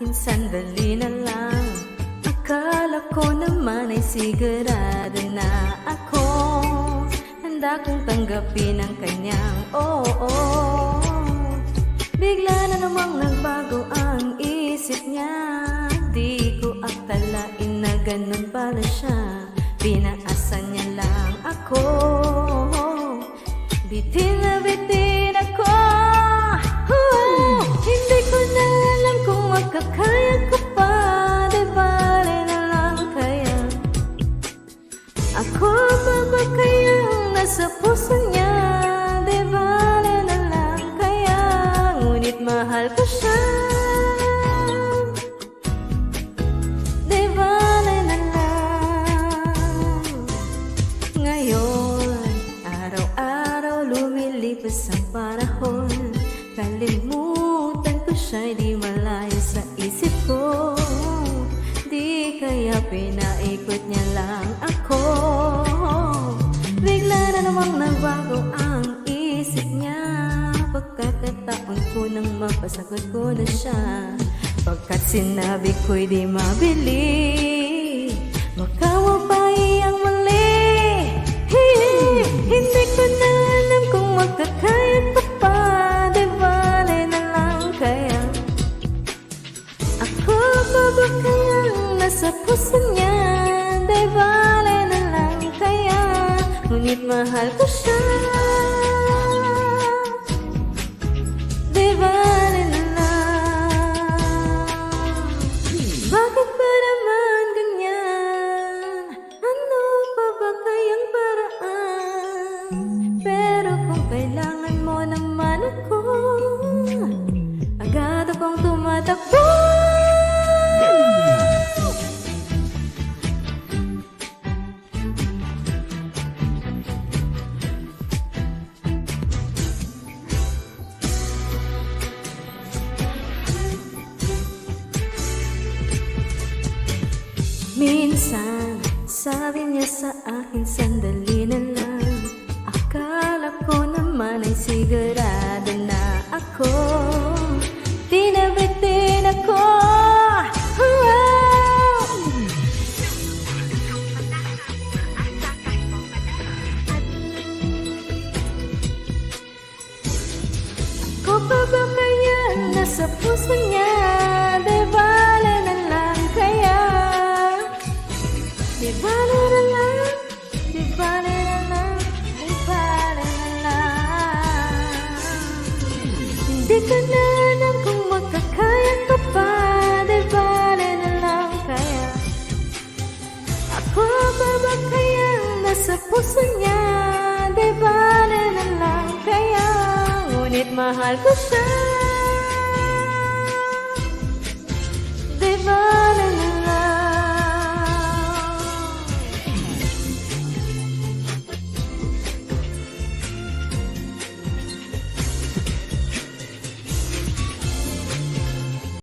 akin sandali na lang. Akala ko naman ay sigurado na ako. Handa kong tanggapin ang kanyang oo. Bigla na namang nagbago ang isip niya. Di ko akalain na ganun pala siya. Pinaasan niya lang ako. Bitin na bitin ako. Hindi ko na alam kung makakaya ko pa. Di bale na lang kaya. Ako pa ba kayang nasa puso niya? Di bale na lang kaya. Ngunit mahal ko siya. Di bale na lang. Ngayon, araw-araw lumilipas ang panahon. Kalimutan ko siya'y di malayo sa isip ko. Di kaya pinaikot niya lang ako. Bigla na namang nagbago ang isip niya. Pagkakataon ko nang mapasagot ko na siya. Pagkat sinabi ko'y di mabili. Baka mapay ang mali. Hindi ko na alam kung magkakaya pa pa. Di bale na lang kaya. Ako pa ba kayang nasa puso niya? Di bale na lang kaya. Ngunit mahal ko siya. Di bale na lang. Bakit ba naman ganyan? Ano pa ba kayang paraan? Pero kung kailangan mo naman ako, agad akong tumatakbo. Minsan, sabi niya sa akin sandali na lang. Akala ko naman ay sigurado na ako. Tinabitin ako. Ako pa ba kaya nasa puso niya? Di bale na lang kaya. Di bale na lang. Di bale na lang. Di bale na lang. Hindi ko na alam kung makakaya ko pa. Di bale na lang kaya. Ako ba ba kaya nasa puso niya? Di bale na lang kaya. Ngunit mahal ko siya.